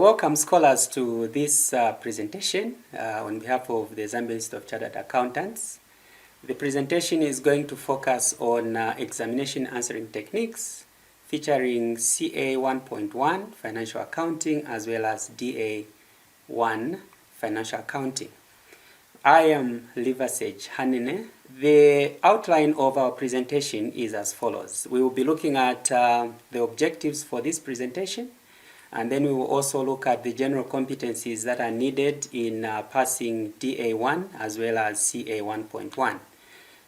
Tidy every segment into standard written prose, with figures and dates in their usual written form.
Welcome scholars to this presentation on behalf of the Zambia Institute of Chartered Accountants. The presentation is going to focus on examination answering techniques featuring CA 1.1 Financial Accounting as well as Da1 Financial Accounting. I am Livasage Hanine. The outline of our presentation is as follows. We will be looking at the objectives for this presentation, and then we will also look at the general competencies that are needed in passing Da1 as well as CA 1.1.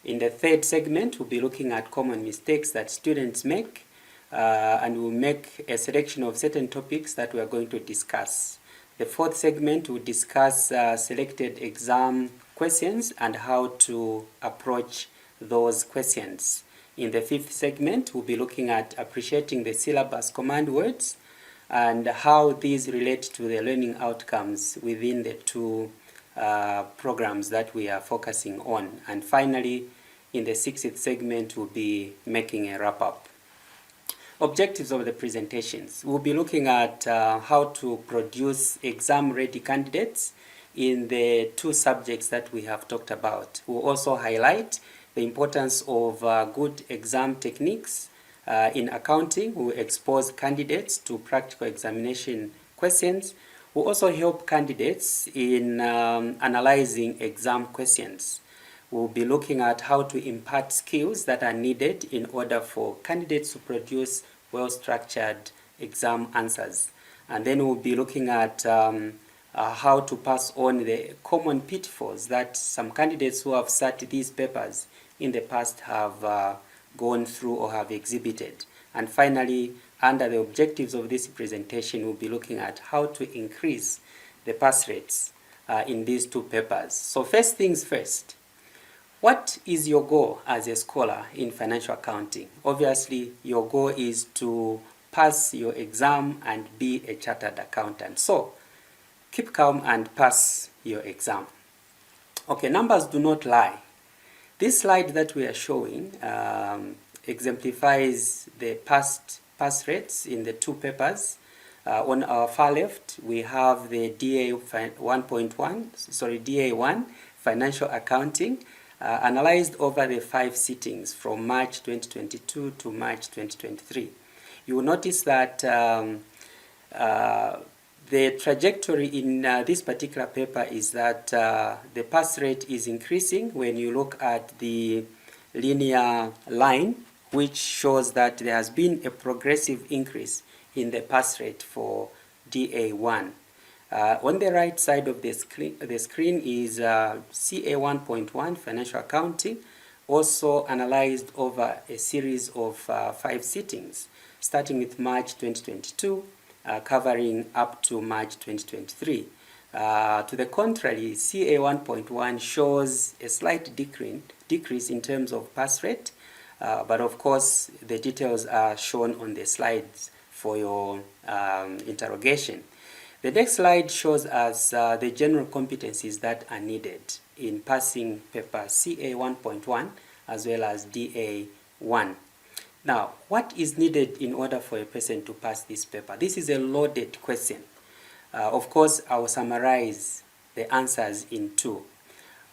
In the third segment, we'll be looking at common mistakes that students make, and we'll make a selection of certain topics that we are going to discuss. The fourth segment will discuss selected exam questions and how to approach those questions. In the fifth segment, we'll be looking at appreciating the syllabus command words and how these relate to the learning outcomes within the two programs that we are focusing on. And finally, in the sixth segment, we'll be making a wrap-up. Objectives of the presentations. We'll be looking at how to produce exam-ready candidates in the two subjects that we have talked about. We'll also highlight the importance of good exam techniques in accounting. We'll expose candidates to practical examination questions. We'll also help candidates in analyzing exam questions. We'll be looking at how to impart skills that are needed in order for candidates to produce well-structured exam answers. And then we'll be looking at how to pass on the common pitfalls that some candidates who have sat these papers in the past have gone through or have exhibited. And finally, under the objectives of this presentation, we'll be looking at how to increase the pass rates in these two papers. So first things first, what is your goal as a scholar in financial accounting? Obviously, your goal is to pass your exam and be a chartered accountant. So keep calm and pass your exam. Okay, numbers do not lie. This slide that we are showing exemplifies the pass rates in the two papers. On our far left, we have the Da1 Financial Accounting analyzed over the 5 sittings from March 2022 to March 2023. You will notice that the trajectory in this particular paper is that the pass rate is increasing when you look at the linear line, which shows that there has been a progressive increase in the pass rate for Da1. On the right side of the screen is CA 1.1 Financial Accounting, also analyzed over a series of 5 sittings, starting with March 2022, covering up to March 2023. To the contrary, CA 1.1 shows a slight decrease in terms of pass rate, but of course the details are shown on the slides for your interrogation. The next slide shows us the general competencies that are needed in passing paper CA 1.1 as well as Da1. Now, what is needed in order for a person to pass this paper? This is a loaded question. Of course, I will summarize the answers in two.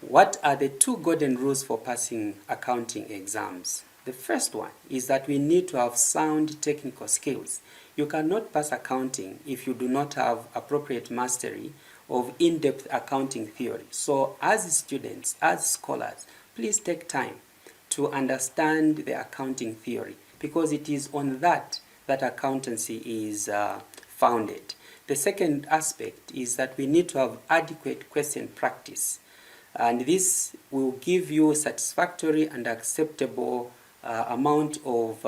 What are the 2 golden rules for passing accounting exams? The first one is that we need to have sound technical skills. You cannot pass accounting if you do not have appropriate mastery of in-depth accounting theory. So as students, as scholars, please take time to understand the accounting theory, because it is on that accountancy is founded. The second aspect is that we need to have adequate question practice, and this will give you satisfactory and acceptable amount of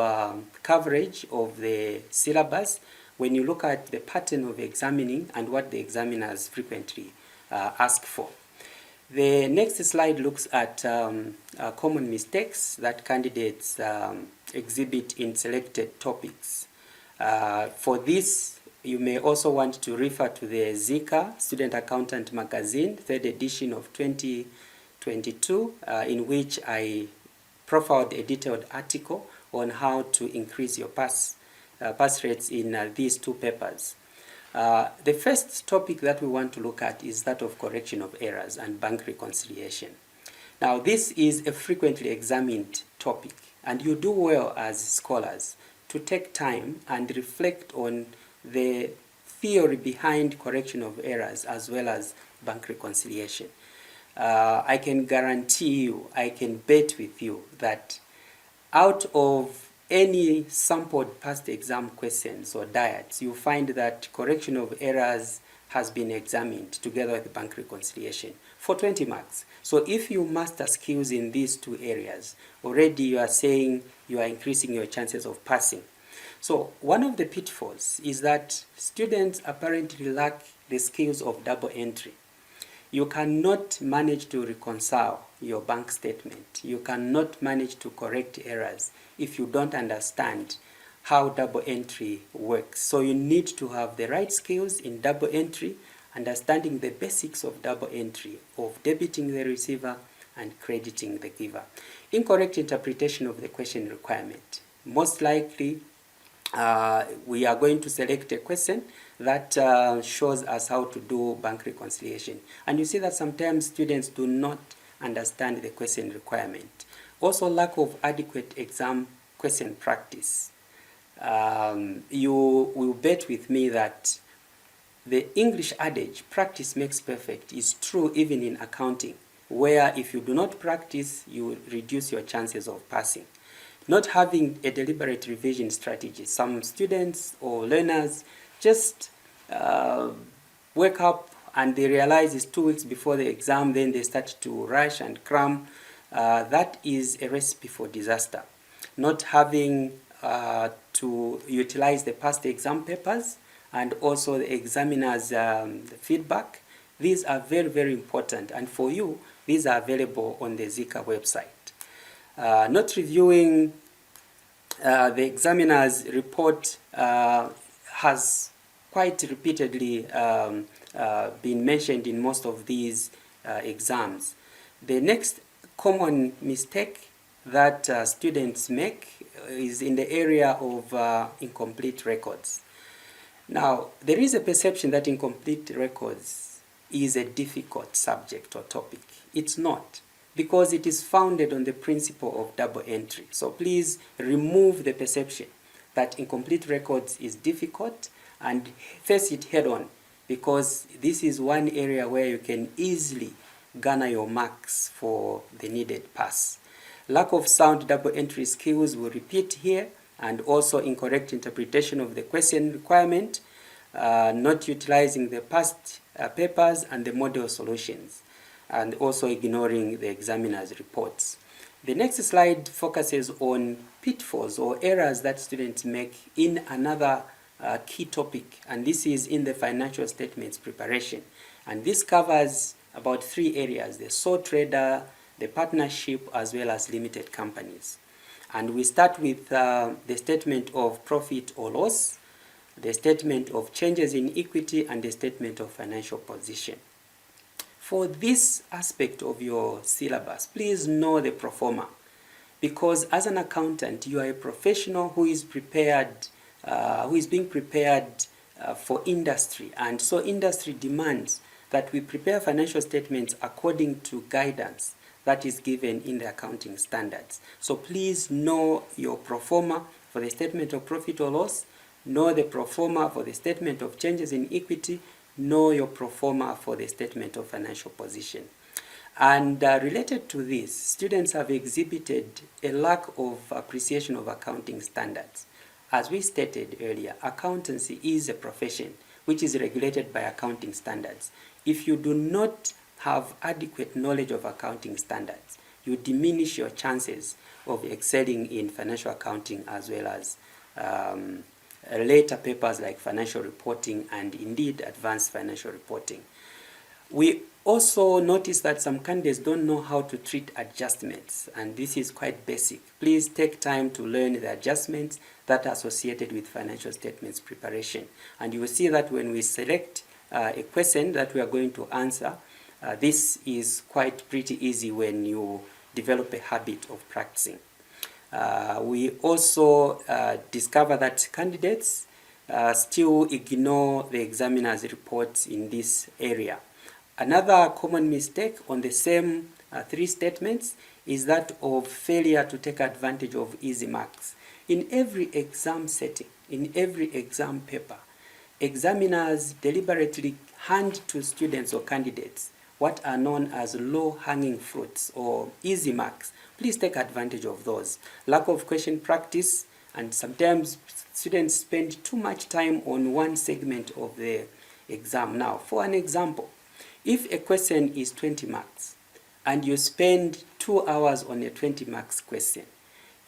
coverage of the syllabus when you look at the pattern of examining and what the examiners frequently ask for. The next slide looks at common mistakes that candidates exhibit in selected topics. For this, you may also want to refer to the ZICA Student Accountant Magazine, 3rd edition of 2022, in which I profiled a detailed article on how to increase your pass rates in these two papers. The first topic that we want to look at is that of correction of errors and bank reconciliation. Now, this is a frequently examined topic, and you do well as scholars to take time and reflect on the theory behind correction of errors as well as bank reconciliation. I can guarantee you, I can bet with you that out of any sampled past exam questions or diets, you find that correction of errors has been examined together with bank reconciliation for 20 marks. So if you master skills in these two areas, already you are saying you are increasing your chances of passing. So one of the pitfalls is that students apparently lack the skills of double entry. You cannot manage to reconcile your bank statement. You cannot manage to correct errors if you don't understand how double entry works. So you need to have the right skills in double entry, understanding the basics of double entry, of debiting the receiver and crediting the giver. Incorrect interpretation of the question requirement. Most likely, we are going to select a question that shows us how to do bank reconciliation. And you see that sometimes students do not understand the question requirement. Also, lack of adequate exam question practice. You will bet with me that the English adage, practice makes perfect, is true even in accounting, where if you do not practice, you will reduce your chances of passing. Not having a deliberate revision strategy. Some students or learners just wake up and they realize it's 2 weeks before the exam, then they start to rush and cram. That is a recipe for disaster. Not having to utilize the past exam papers and also the examiner's feedback. These are very, very important, and for you, these are available on the Zika website. Not reviewing the examiner's report has quite repeatedly been mentioned in most of these exams. The next common mistake that students make is in the area of incomplete records. Now, there is a perception that incomplete records is a difficult subject or topic. It's not, because it is founded on the principle of double entry. So please remove the perception that incomplete records is difficult and face it head on, because this is one area where you can easily garner your marks for the needed pass. Lack of sound double entry skills will repeat here, and also incorrect interpretation of the question requirement, not utilizing the past papers and the model solutions, and also ignoring the examiner's reports. The next slide focuses on pitfalls or errors that students make in another key topic, and this is in the financial statements preparation. And this covers about 3 areas: the sole trader, the partnership, as well as limited companies. And we start with the statement of profit or loss, the statement of changes in equity, and the statement of financial position. For this aspect of your syllabus, please know the pro forma, because as an accountant, you are a professional who is prepared, who is being prepared for industry, and so industry demands that we prepare financial statements according to guidance that is given in the accounting standards. So please know your pro forma for the statement of profit or loss, know the pro forma for the statement of changes in equity, know your pro forma for the statement of financial position. And related to this, students have exhibited a lack of appreciation of accounting standards. As we stated earlier, accountancy is a profession which is regulated by accounting standards. If you do not have adequate knowledge of accounting standards, you diminish your chances of excelling in financial accounting, as well as later papers like financial reporting and indeed advanced financial reporting. We also notice that some candidates don't know how to treat adjustments, and this is quite basic. Please take time to learn the adjustments that are associated with financial statements preparation. And you will see that when we select a question that we are going to answer, this is quite pretty easy when you develop a habit of practicing. We also discover that candidates still ignore the examiner's reports in this area. Another common mistake on the same three statements is that of failure to take advantage of easy marks. In every exam setting, in every exam paper, examiners deliberately hand to students or candidates what are known as low-hanging fruits or easy marks. Please take advantage of those. Lack of question practice, and sometimes students spend too much time on one segment of the exam. Now, for an example, if a question is 20 marks and you spend 2 hours on a 20 marks question,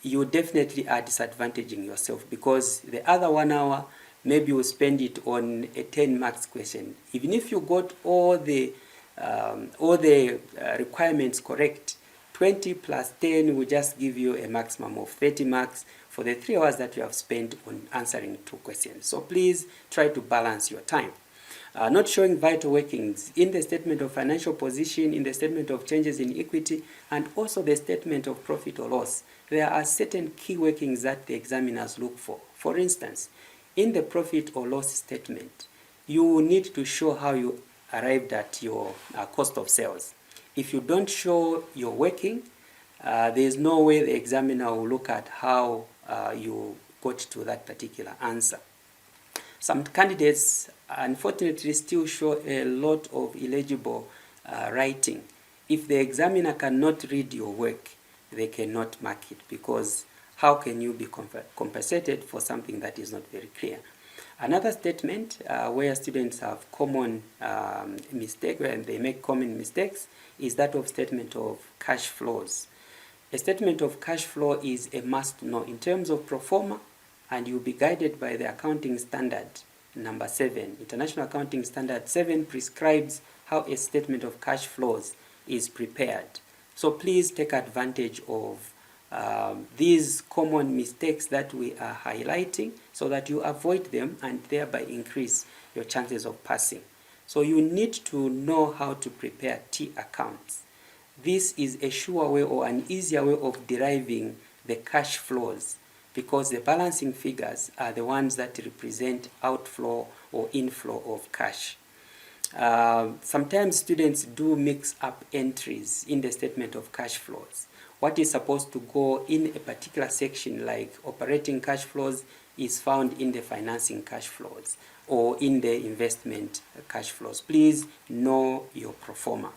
you definitely are disadvantaging yourself, because the other 1 hour maybe you spend it on a 10 marks question. Even if you got all the requirements correct, 20 plus 10 will just give you a maximum of 30 marks for the 3 hours that you have spent on answering 2 questions. So please try to balance your time. Not showing vital workings in the statement of financial position, in the statement of changes in equity, and also the statement of profit or loss. There are certain key workings that the examiners look for. For instance, in the profit or loss statement, you need to show how you arrived at your cost of sales. If you don't show your working, there is no way the examiner will look at how you got to that particular answer. Some candidates, unfortunately, still show a lot of illegible writing. If the examiner cannot read your work, they cannot mark it, because how can you be compensated for something that is not very clear? Another statement where students have common mistake, when they make common mistakes, is that of statement of cash flows. A statement of cash flow is a must know in terms of pro forma, and you'll be guided by the accounting standard number 7. International Accounting Standard 7 prescribes how a statement of cash flows is prepared. So please take advantage of these common mistakes that we are highlighting, so that you avoid them and thereby increase your chances of passing. So you need to know how to prepare T accounts. This is a sure way or an easier way of deriving the cash flows, because the balancing figures are the ones that represent outflow or inflow of cash. Sometimes students do mix up entries in the statement of cash flows. What is supposed to go in a particular section, like operating cash flows, is found in the financing cash flows or in the investment cash flows. Please know your pro forma.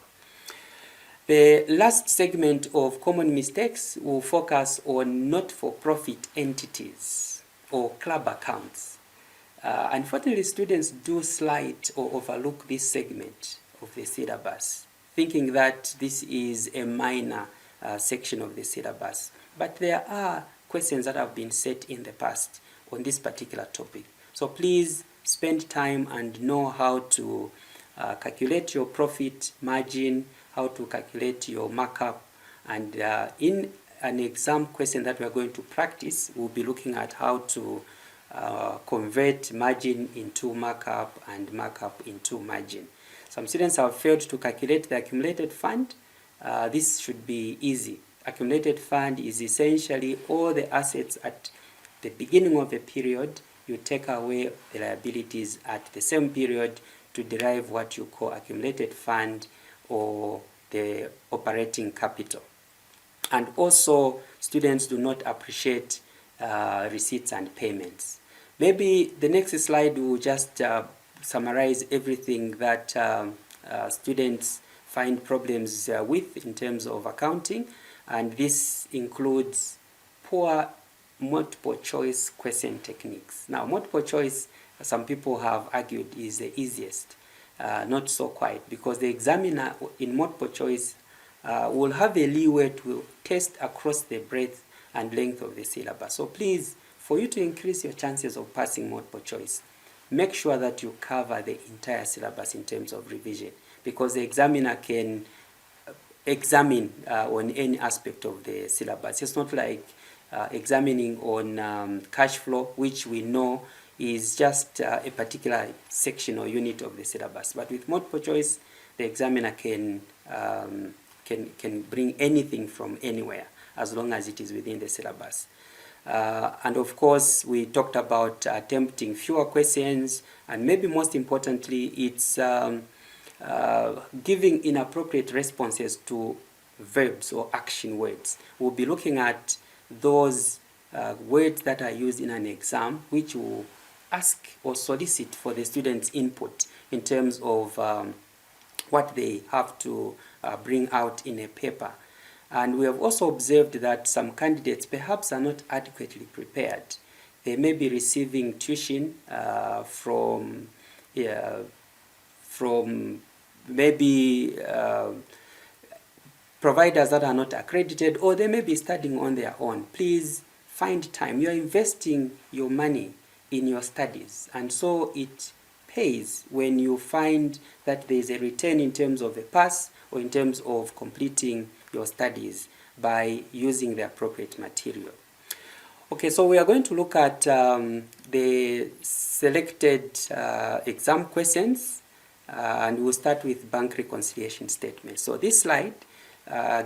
The last segment of common mistakes will focus on not-for-profit entities or club accounts. Unfortunately, students do slight or overlook this segment of the syllabus, thinking that this is a minor section of the syllabus. But there are questions that have been set in the past on this particular topic. So please spend time and know how to calculate your profit margin, how to calculate your markup, and in an exam question that we are going to practice, we'll be looking at how to convert margin into markup and markup into margin. Some students have failed to calculate the accumulated fund. This should be easy. Accumulated fund is essentially all the assets at the beginning of a period. You take away the liabilities at the same period to derive what you call accumulated fund or the operating capital. And also, students do not appreciate receipts and payments. Maybe the next slide will just summarize everything that students find problems with in terms of accounting, and this includes poor multiple choice question techniques. Now, multiple choice, some people have argued, is the easiest. Not so quite, because the examiner in multiple choice will have a leeway to test across the breadth and length of the syllabus. So please, for you to increase your chances of passing multiple choice, make sure that you cover the entire syllabus in terms of revision, because the examiner can examine on any aspect of the syllabus. It's not like examining on cash flow, which we know is just a particular section or unit of the syllabus. But with multiple choice, the examiner can bring anything from anywhere, as long as it is within the syllabus. And of course, we talked about attempting fewer questions, and maybe most importantly, it's giving inappropriate responses to verbs or action words. We'll be looking at those words that are used in an exam, which will ask or solicit for the students' input in terms of what they have to bring out in a paper. And we have also observed that some candidates perhaps are not adequately prepared. They may be receiving tuition from maybe providers that are not accredited, or they may be studying on their own. Please find time. You're investing your money in your studies, and so it pays when you find that there's a return in terms of a pass or in terms of completing your studies by using the appropriate material. Okay, so we are going to look at the selected exam questions, and we'll start with bank reconciliation statement. So this slide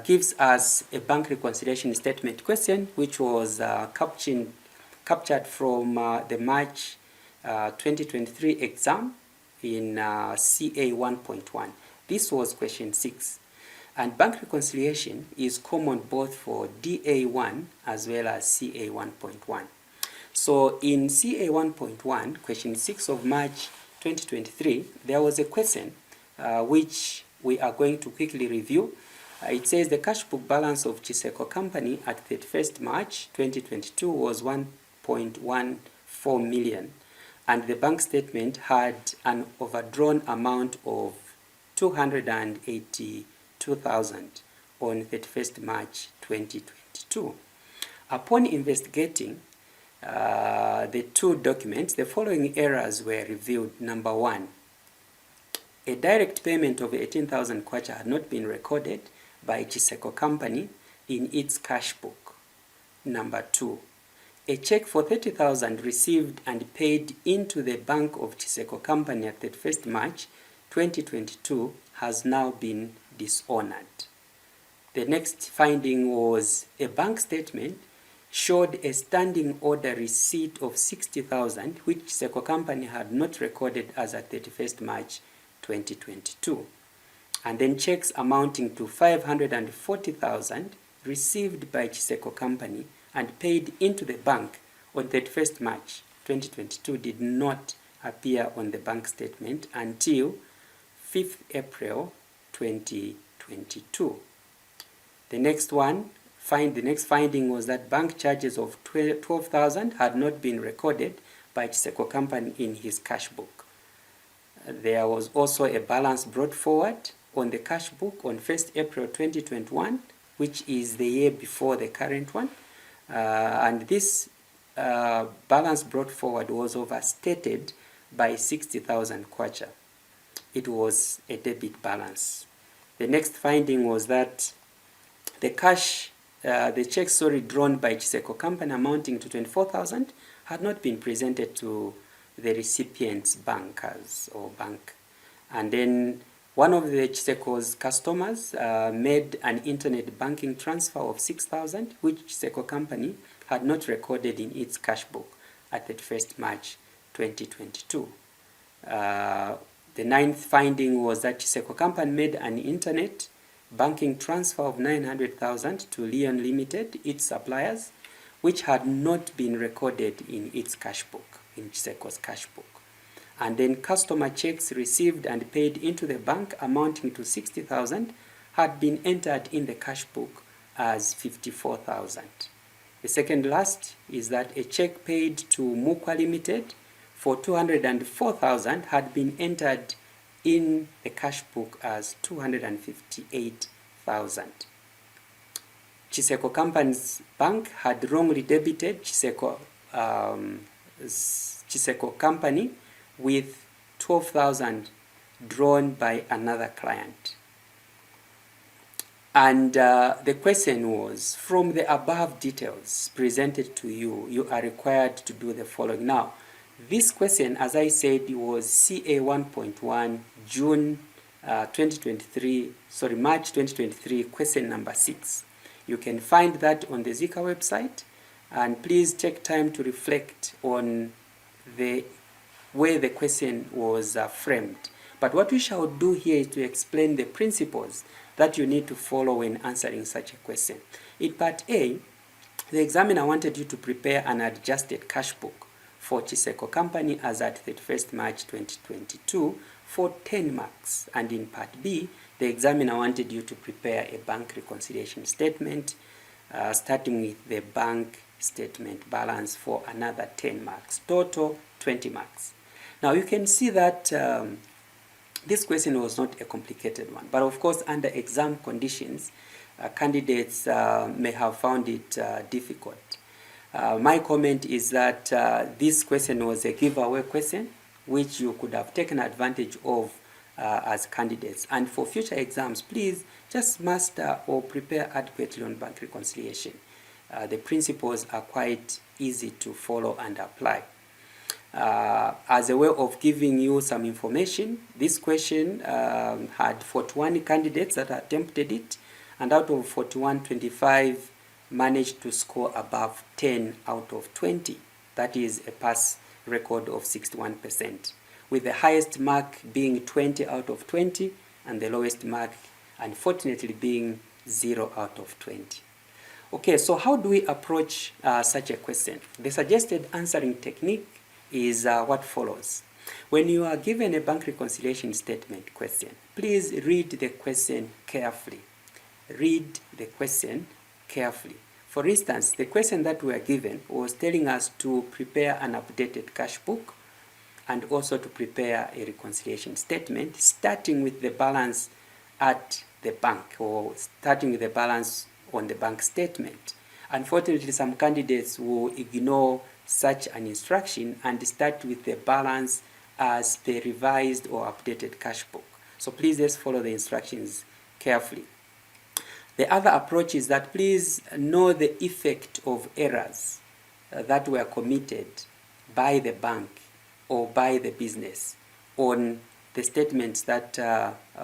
gives us a bank reconciliation statement question, which was captured from the March 2023 exam in CA 1.1. This was question 6. And bank reconciliation is common both for DA1 as well as CA 1.1. So in CA 1.1, question 6 of March 2023, there was a question which we are going to quickly review. It says the cash book balance of Chiseko Company at 31st March 2022 was 1.14 million, and the bank statement had an overdrawn amount of 282,000 on 31st March 2022. Upon investigating the two documents, the following errors were revealed. Number 1, a direct payment of 18,000 kwacha had not been recorded by Chiseko Company in its cash book. Number 2, a check for 30,000 received and paid into the bank of Chiseko Company at 31st March 2022 has now been dishonored. The next finding was a bank statement showed a standing order receipt of 60,000, which Chiseko Company had not recorded as at 31st March 2022. And then checks amounting to 540,000 received by Chiseko Company and paid into the bank on 31st March 2022 did not appear on the bank statement until 5th April 2022. The next finding was that bank charges of 12,000 had not been recorded by Chiseko Company in his cash book. There was also a balance brought forward on the cash book on 1st April 2021, which is the year before the current one. And this balance brought forward was overstated by 60,000 kwacha. It was a debit balance. The next finding was that the checks drawn by Chiseko Company amounting to 24,000 had not been presented to the recipient's bankers or bank. And then one of the Chiseko's customers made an internet banking transfer of 6,000, which Chiseko Company had not recorded in its cash book at 31st March 2022. The ninth finding was that Chiseko Company made an internet banking transfer of 900,000 to Leon Limited, its suppliers, which had not been recorded in its cash book, in Chiseko's cash book. And then customer checks received and paid into the bank amounting to 60,000 had been entered in the cash book as 54,000. The second last is that a check paid to Mukwa Limited for 204,000 had been entered in the cash book as 258,000. Chiseko Company's bank had wrongly debited Chiseko Company with 12,000 drawn by another client. And the question was, from the above details presented to you, you are required to do the following. Now, this question, as I said, was CA 1.1 March 2023, question number 6. You can find that on the Zika website, and please take time to reflect on the way the question was framed. But what we shall do here is to explain the principles that you need to follow when answering such a question. In part A, the examiner wanted you to prepare an adjusted cash book for Chiseko Company as at 31st March 2022 for 10 marks. And in part B, the examiner wanted you to prepare a bank reconciliation statement starting with the bank statement balance for another 10 marks, total 20 marks. Now you can see that this question was not a complicated one, but of course under exam conditions, candidates may have found it difficult. My comment is that this question was a giveaway question which you could have taken advantage of as candidates. And for future exams, please just master or prepare adequately on bank reconciliation. The principles are quite easy to follow and apply. As a way of giving you some information, this question had 41 candidates that attempted it, and out of 41, 25 managed to score above 10 out of 20. That is a pass record of 61%, with the highest mark being 20 out of 20 and the lowest mark unfortunately being 0 out of 20. Okay, so how do we approach such a question? The suggested answering technique is what follows. When you are given a bank reconciliation statement question, please read the question carefully. Read the question carefully. For instance, the question that we were given was telling us to prepare an updated cash book and also to prepare a reconciliation statement starting with the balance at the bank, or starting with the balance on the bank statement. Unfortunately, some candidates will ignore such an instruction and start with the balance as the revised or updated cash book. So please just follow the instructions carefully. The other approach is that please know the effect of errors that were committed by the bank or by the business on the statements that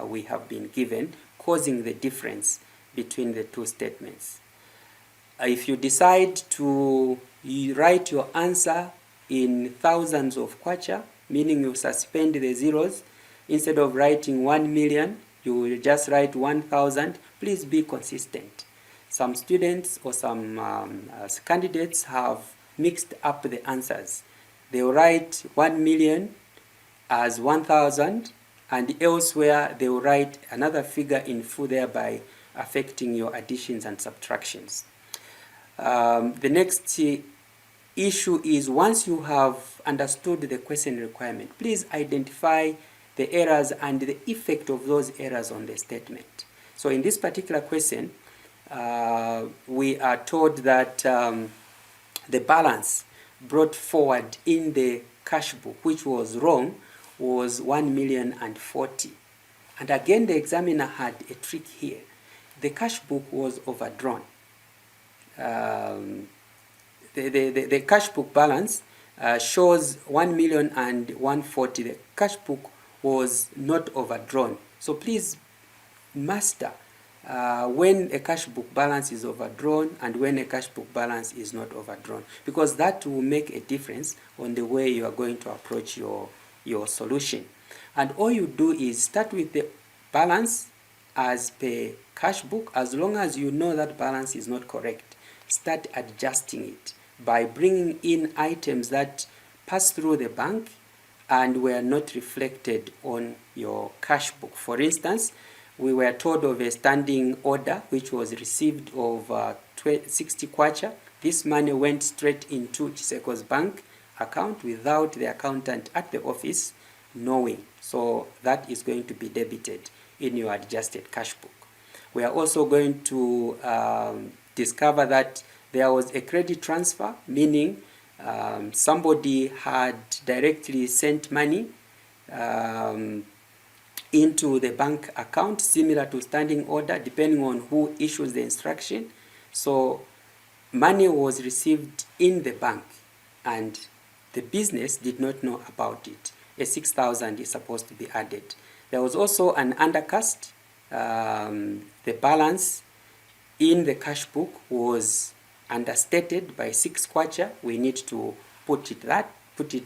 we have been given, causing the difference between the two statements. If you decide to write your answer in thousands of kwacha, meaning you suspend the zeros, instead of writing 1 million, you will just write 1,000. Please be consistent. Some students or some candidates have mixed up the answers. They will write 1 million as 1,000, and elsewhere they will write another figure in full, thereby affecting your additions and subtractions. The next issue is, once you have understood the question requirement, please identify the errors and the effect of those errors on the statement. So in this particular question, we are told that the balance brought forward in the cash book, which was wrong, was 1,040,000. And again, the examiner had a trick here. The cash book was overdrawn. The cash book balance shows 1,140,000. The cash book was not overdrawn. So please master when a cash book balance is overdrawn and when a cash book balance is not overdrawn, because that will make a difference on the way you are going to approach your solution. And all you do is start with the balance as per cash book. As long as you know that balance is not correct, start adjusting it by bringing in items that pass through the bank and were not reflected on your cash book. For instance, we were told of a standing order which was received of 60 kwacha. This money went straight into Chiseko's bank account without the accountant at the office knowing. So that is going to be debited in your adjusted cash book. We are also going to discover that there was a credit transfer, meaning somebody had directly sent money into the bank account, similar to standing order, depending on who issues the instruction. So money was received in the bank and the business did not know about it. A 6,000 is supposed to be added. There was also an undercast. The balance in the cash book was understated by 6 kwacha, we need to put it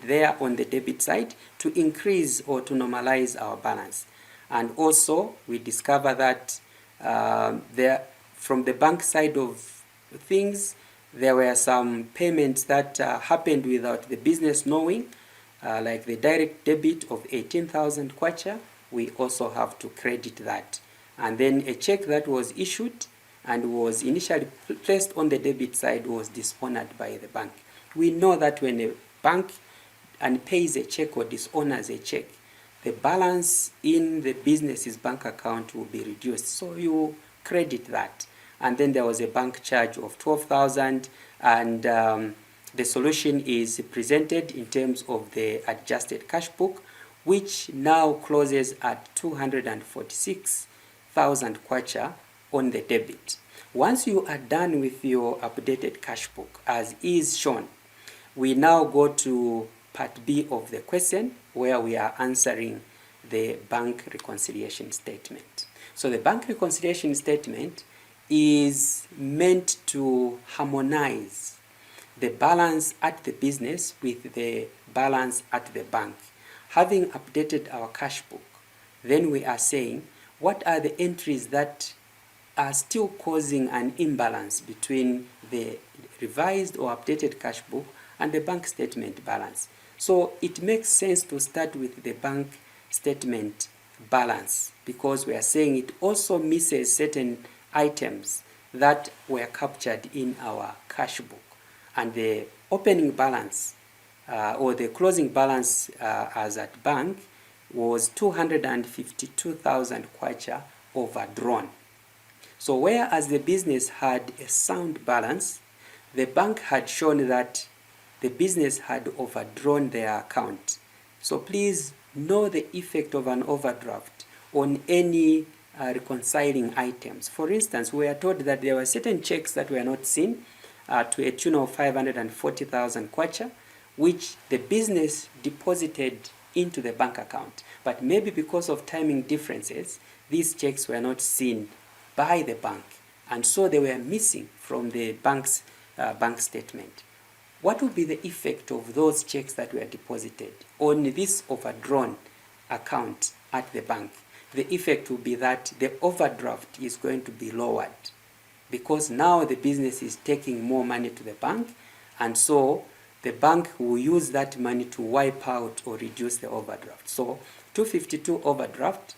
there on the debit side to increase or to normalize our balance. And also we discover that from the bank side of things, there were some payments that happened without the business knowing, like the direct debit of 18,000 kwacha. We also have to credit that. And then a check that was issued and was initially placed on the debit side was dishonored by the bank. We know that when a bank pays a check or dishonors a check, the balance in the business's bank account will be reduced. So you credit that. And then there was a bank charge of 12,000, and the solution is presented in terms of the adjusted cash book, which now closes at 246,000 kwacha on the debit. Once you are done with your updated cash book as is shown, we now go to part B of the question, where we are answering the bank reconciliation statement. So the bank reconciliation statement is meant to harmonize the balance at the business with the balance at the bank. Having updated our cash book, then we are saying what are the entries that are still causing an imbalance between the revised or updated cash book and the bank statement balance. So it makes sense to start with the bank statement balance, because we are saying it also misses certain items that were captured in our cash book. And the opening balance or the closing balance as at bank was 252,000 kwacha overdrawn. So whereas the business had a sound balance, the bank had shown that the business had overdrawn their account. So please know the effect of an overdraft on any reconciling items. For instance, we are told that there were certain checks that were not seen to a tune of 540,000 kwacha, which the business deposited into the bank account. But maybe because of timing differences, these checks were not seen by the bank, and so they were missing from the bank's bank statement. What would be the effect of those checks that were deposited on this overdrawn account at the bank? The effect will be that the overdraft is going to be lowered, because now the business is taking more money to the bank, and so the bank will use that money to wipe out or reduce the overdraft. So 252 overdraft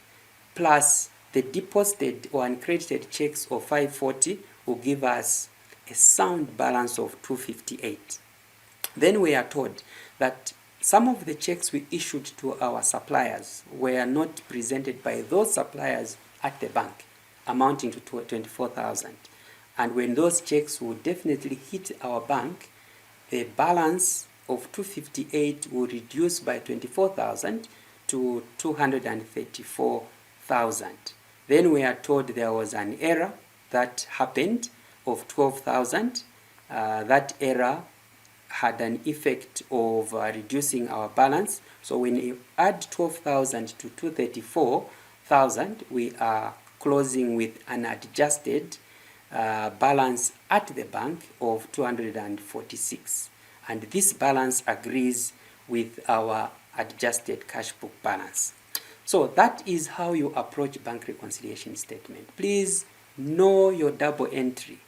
plus the deposited or uncredited checks of 540 will give us a sound balance of 258. Then we are told that some of the checks we issued to our suppliers were not presented by those suppliers at the bank, amounting to 24,000. And when those checks will definitely hit our bank, the balance of 258 will reduce by 24,000 to 234,000. Then we are told there was an error that happened of 12,000. That error had an effect of reducing our balance. So when you add 12,000 to 234,000, we are closing with an adjusted balance at the bank of 246. And this balance agrees with our adjusted cash book balance. So that is how you approach bank reconciliation statement. Please know your double entry,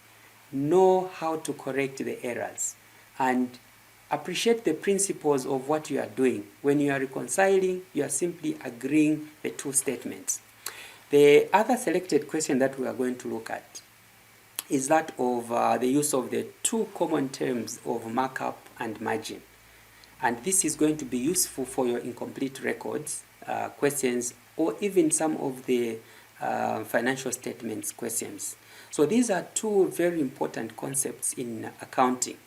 know how to correct the errors, and appreciate the principles of what you are doing. When you are reconciling, you are simply agreeing the two statements. The other selected question that we are going to look at is that of the use of the two common terms of markup and margin. And this is going to be useful for your incomplete records questions, or even some of the financial statements questions. So these are two very important concepts in accounting: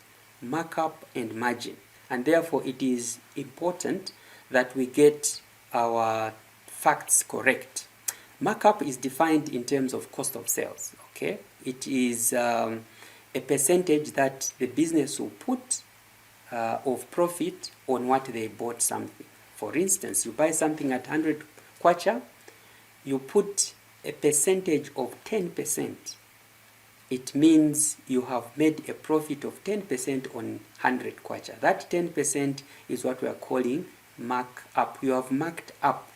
markup and margin. And therefore it is important that we get our facts correct. Markup is defined in terms of cost of sales. Okay, it is a percentage that the business will put of profit on what they bought something. For instance, you buy something at 100 kwacha, you put a percentage of 10% it means you have made a profit of 10% on 100 kwacha. That 10% is what we are calling markup. You have marked up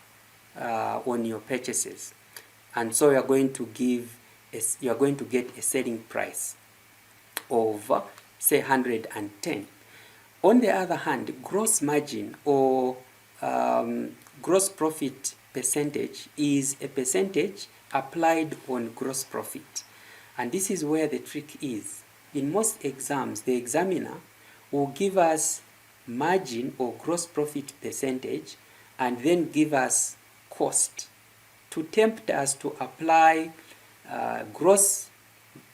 on your purchases, and so you are going to get a selling price of say 110. On the other hand, gross margin or gross profit percentage is a percentage applied on gross profit. And this is where the trick is. In most exams, the examiner will give us margin or gross profit percentage and then give us cost to tempt us to apply gross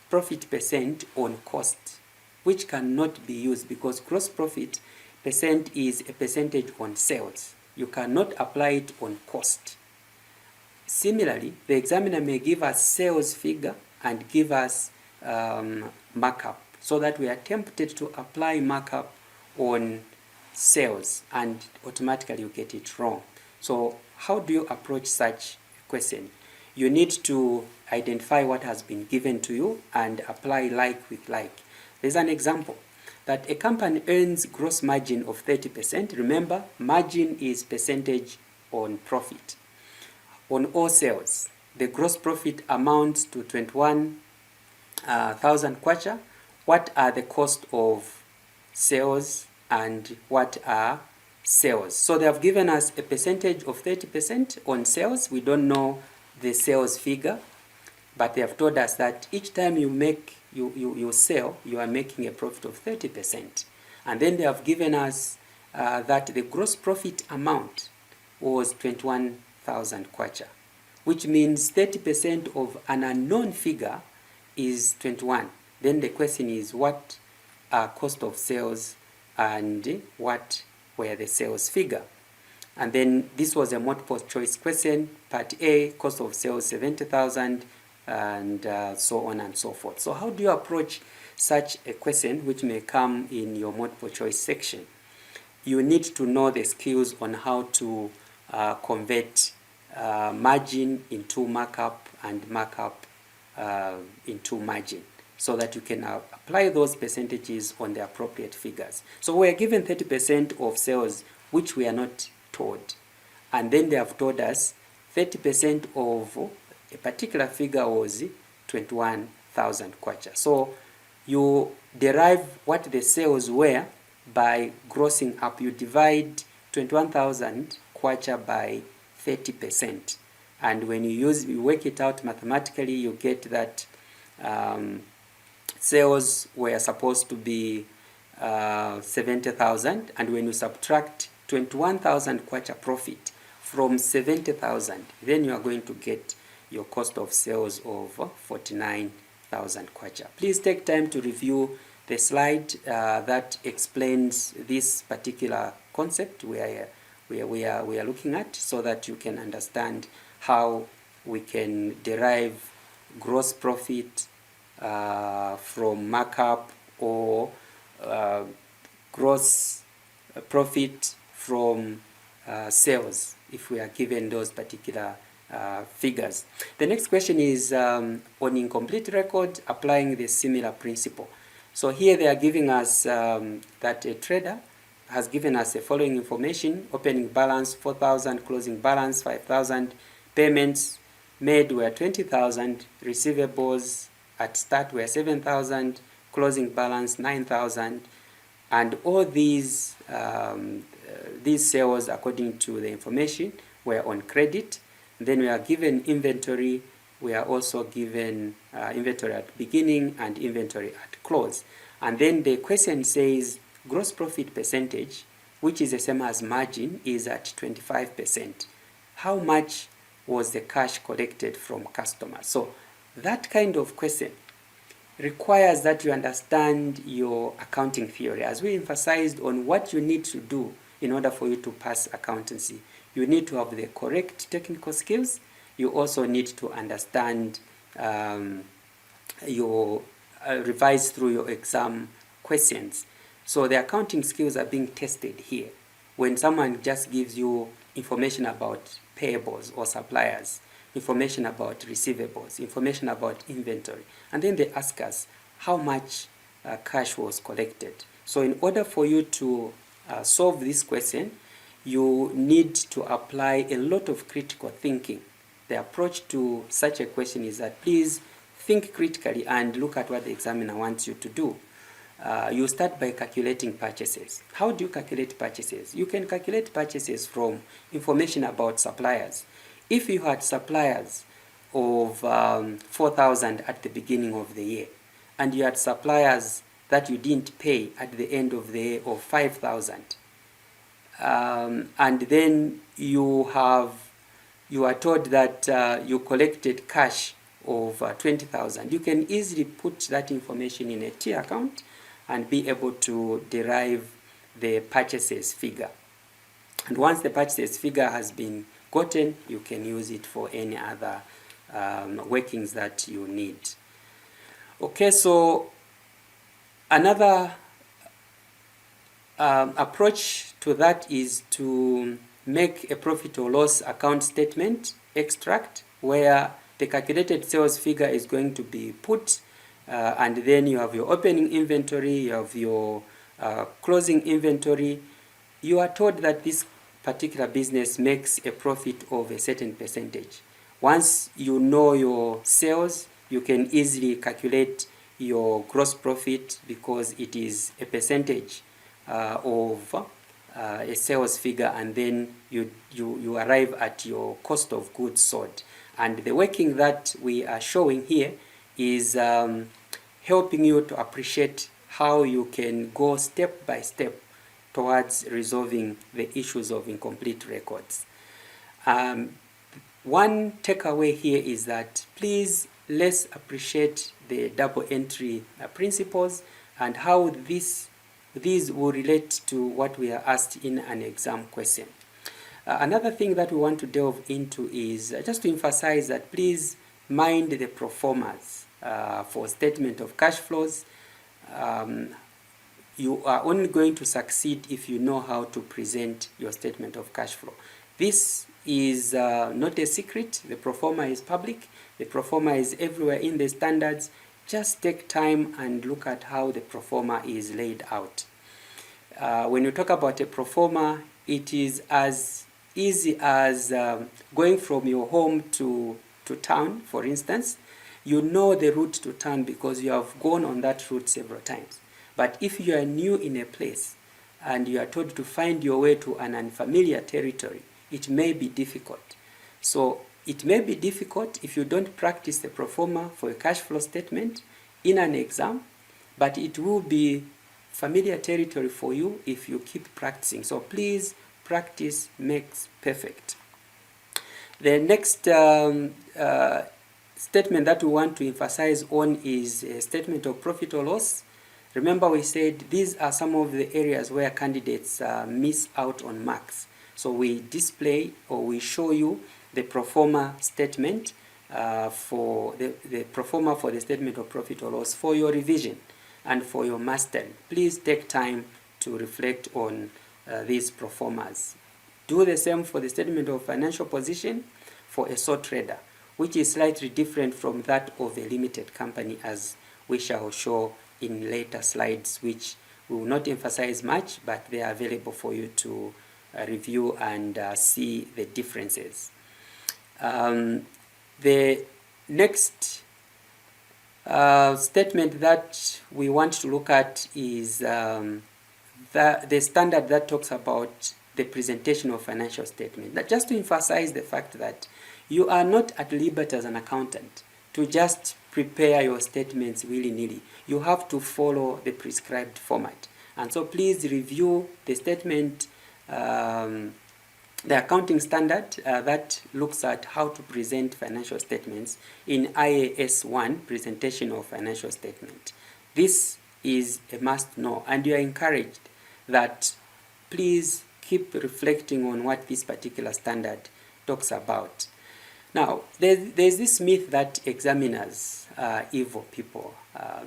profit percent on cost, which cannot be used because gross profit percent is a percentage on sales. You cannot apply it on cost. Similarly, the examiner may give us sales figure and give us markup, so that we are tempted to apply markup on sales and automatically you get it wrong. So how do you approach such a question? You need to identify what has been given to you and apply like with like. There's an example that a company earns gross margin of 30%. Remember, margin is percentage on profit. On all sales, the gross profit amounts to 21,000 kwacha. What are the cost of sales and what are sales? So they have given us a percentage of 30% on sales. We don't know the sales figure, but they have told us that each time you sell, you are making a profit of 30%. And then they have given us that the gross profit amount was 21,000 kwacha, which means 30% of an unknown figure is 21. Then the question is, what are cost of sales and what were the sales figure? And then this was a multiple choice question. Part A, cost of sales 70,000, and so on and so forth. So how do you approach such a question which may come in your multiple choice section? You need to know the skills on how to convert margin into markup and markup into margin, so that you can apply those percentages on the appropriate figures. So we are given 30% of sales, which we are not told. And then they have told us 30% of a particular figure was 21,000 kwacha. So you derive what the sales were by grossing up. You divide 21,000 kwacha by 30%. And when you work it out mathematically, you get that sales were supposed to be 70,000, and when you subtract 21,000 kwacha profit from 70,000, then you are going to get your cost of sales of 49,000 kwacha. Please take time to review the slide that explains this particular concept we are looking at, so that you can understand how we can derive gross profit from markup, or gross profit from sales if we are given those particular figures. The next question is on incomplete record, applying the similar principle. So here they are giving us that a trader has given us the following information: opening balance 4,000, closing balance 5,000, payments made were 20,000, receivables at start were 7,000, closing balance 9,000, and all these sales, according to the information, were on credit. Then we are given inventory. We are also given inventory at beginning and inventory at close. And then the question says gross profit percentage, which is the same as margin, is at 25%. How much was the cash collected from customers? So that kind of question requires that you understand your accounting theory. As we emphasized on what you need to do in order for you to pass accountancy, you need to have the correct technical skills. You also need to understand revise through your exam questions. So the accounting skills are being tested here. When someone just gives you information about payables or suppliers, information about receivables, information about inventory, and then they ask us how much cash was collected. So in order for you to solve this question, you need to apply a lot of critical thinking. The approach to such a question is that please think critically and look at what the examiner wants you to do. You start by calculating purchases. How do you calculate purchases? You can calculate purchases from information about suppliers. If you had suppliers of 4,000 at the beginning of the year, and you had suppliers that you didn't pay at the end of the year of 5,000, and then you are told that you collected cash of 20,000, you can easily put that information in a T account and be able to derive the purchases figure. And once the purchases figure has been gotten, you can use it for any other workings that you need. Okay, so another approach to that is to make a profit or loss account statement extract, where the calculated sales figure is going to be put, and then you have your opening inventory, you have your closing inventory. You are told that this particular business makes a profit of a certain percentage. Once you know your sales, you can easily calculate your gross profit because it is a percentage of a sales figure, and then you arrive at your cost of goods sold. And the working that we are showing here is helping you to appreciate how you can go step by step towards resolving the issues of incomplete records. One takeaway here is that please let's appreciate the double entry principles and how these will relate to what we are asked in an exam question. Another thing that we want to delve into is just to emphasize that please mind the pro formas for statement of cash flows. You are only going to succeed if you know how to present your statement of cash flow. This is not a secret. The pro forma is public. The pro forma is everywhere in the standards. Just take time and look at how the pro forma is laid out. When you talk about a pro forma, it is as easy as going from your home to town, for instance. You know the route to town because you have gone on that route several times. But if you are new in a place and you are told to find your way to an unfamiliar territory, it may be difficult. So it may be difficult if you don't practice the pro forma for a cash flow statement in an exam, but it will be familiar territory for you if you keep practicing. So please, practice makes perfect. The next statement that we want to emphasize on is a statement of profit or loss. Remember, we said these are some of the areas where candidates miss out on marks. So we display or we show you the pro forma statement for the pro forma for the statement of profit or loss for your revision and for your mastery. Please take time to reflect on these pro formas. Do the same for the statement of financial position for a sole trader, which is slightly different from that of a limited company, as we shall show in later slides, which we will not emphasize much, but they are available for you to review and see the differences. The next statement that we want to look at is the standard that talks about the presentation of financial statement. That just to emphasize the fact that you are not at liberty as an accountant to just prepare your statements willy-nilly. You have to follow the prescribed format. And so please review the statement, the accounting standard that looks at how to present financial statements in IAS 1, presentation of financial statement. This is a must know, and you are encouraged that please keep reflecting on what this particular standard talks about. Now, there's this myth that examiners are evil people.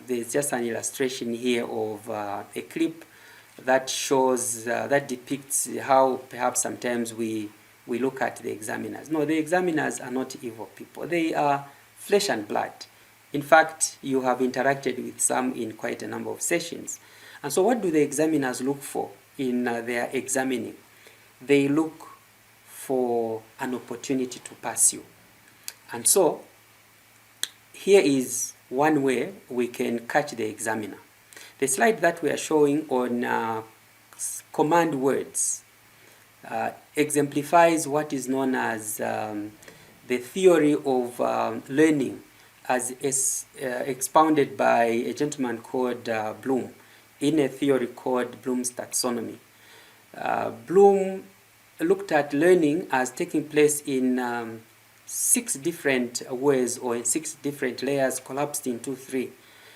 There's just an illustration here of a clip that shows, that depicts how perhaps sometimes we we look at the examiners. No, the examiners are not evil people. They are flesh and blood. In fact, you have interacted with some in quite a number of sessions. And so what do the examiners look for in their examining? They look for an opportunity to pass you. And so here is one way we can catch the examiner. The slide that we are showing on command words exemplifies what is known as the theory of learning as expounded by a gentleman called Bloom in a theory called Bloom's taxonomy. Bloom looked at learning as taking place in 6 different ways, or in 6 different layers collapsed into 3.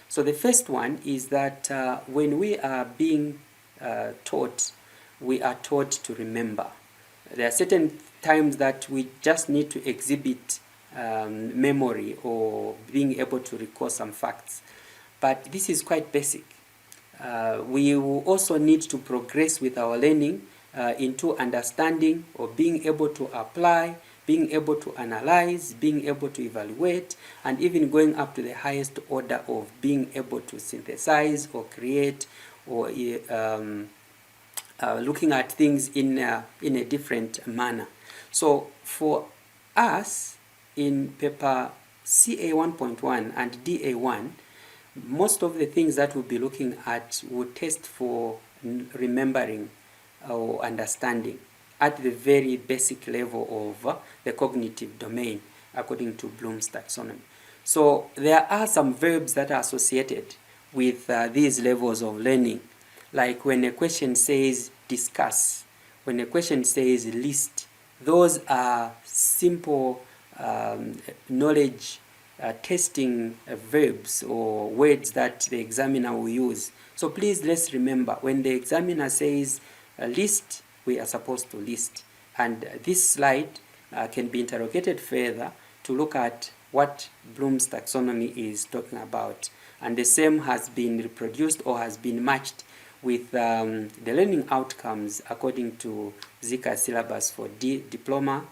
So the first one is that when we are being taught, we are taught to remember. There are certain times that we just need to exhibit memory or being able to recall some facts. But this is quite basic. We will also need to progress with our learning into understanding or being able to apply, being able to analyze, being able to evaluate, and even going up to the highest order of being able to synthesize or create, or looking at things in a different manner. So for us, in paper CA 1.1 and DA 1, most of the things that we'll be looking at will test for remembering or understanding at the very basic level of the cognitive domain, according to Bloom's taxonomy. So there are some verbs that are associated with these levels of learning, like when a question says discuss, when a question says list. Those are simple knowledge testing verbs or words that the examiner will use. So please, let's remember, when the examiner says list, we are supposed to list. And this slide can be interrogated further to look at what Bloom's taxonomy is talking about. And the same has been reproduced or has been matched with the learning outcomes according to Zika's syllabus for diploma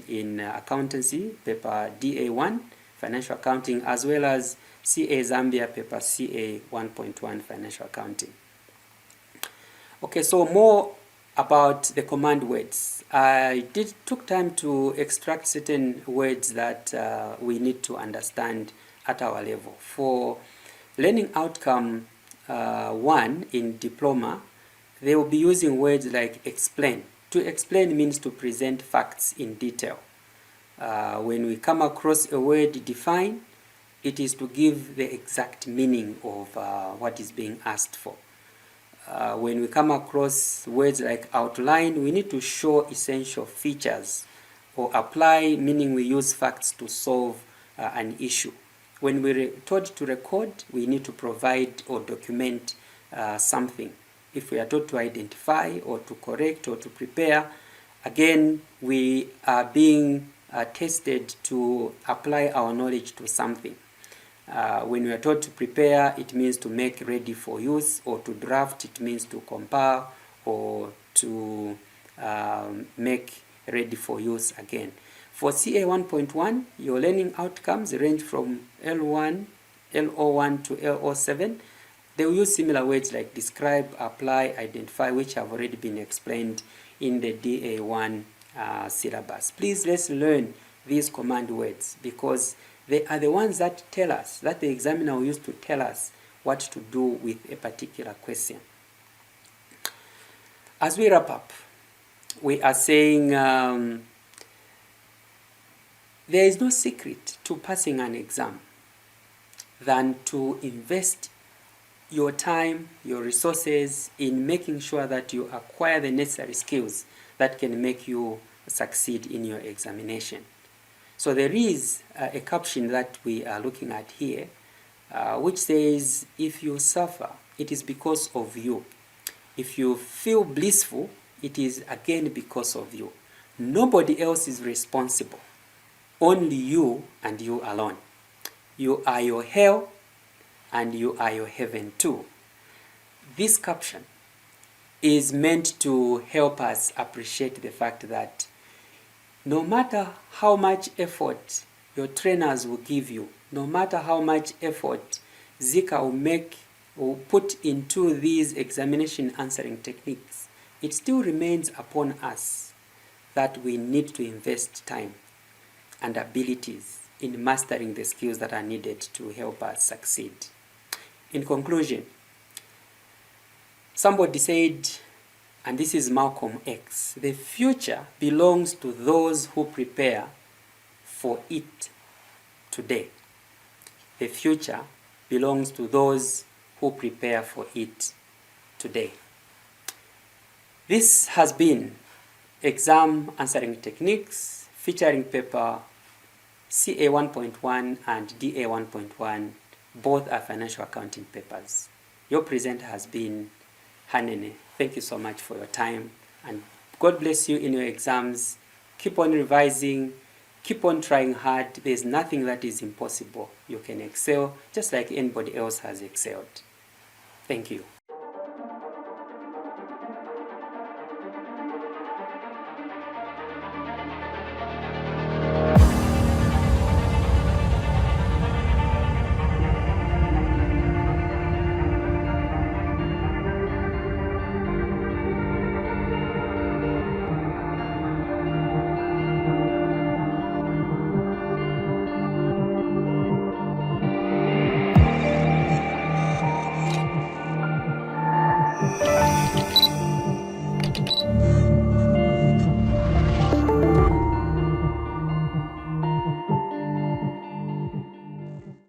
in accountancy, paper DA1, financial accounting, as well as CA Zambia, paper CA 1.1, financial accounting. Okay, so more about the command words. I took time to extract certain words that we need to understand at our level. For learning outcome 1 in diploma, they will be using words like explain. To explain means to present facts in detail. When we come across a word define, it is to give the exact meaning of what is being asked for. When we come across words like outline, we need to show essential features, or apply, meaning we use facts to solve an issue. When we're told to record, we need to provide or document something. If we are told to identify or to correct or to prepare, again, we are being tested to apply our knowledge to something. When we are told to prepare, it means to make ready for use, or to draft, it means to compile or to make ready for use again. For CA 1.1, your learning outcomes range from L1 to L07. They will use similar words like describe, apply, identify, which have already been explained in the DA1 syllabus. Please, let's learn these command words, because they are the ones that tell us, that the examiner will use to tell us what to do with a particular question. As we wrap up, we are saying there is no secret to passing an exam than to invest your time, your resources in making sure that you acquire the necessary skills that can make you succeed in your examination. So there is a caption that we are looking at here, which says, if you suffer, it is because of you. If you feel blissful, it is again because of you. Nobody else is responsible. Only you and you alone. You are your hell and you are your heaven too. This caption is meant to help us appreciate the fact that no matter how much effort your trainers will give you, no matter how much effort Zika will put into these examination answering techniques, it still remains upon us that we need to invest time and abilities in mastering the skills that are needed to help us succeed. In conclusion, somebody said, and this is Malcolm X, the future belongs to those who prepare for it today. The future belongs to those who prepare for it today. This has been Exam Answering Techniques featuring paper CA 1.1 and DA 1.1. Both are financial accounting papers. Your presenter has been Hanene. Thank you so much for your time, and God bless you in your exams. Keep on revising, keep on trying hard. There's nothing that is impossible. You can excel just like anybody else has excelled. Thank you.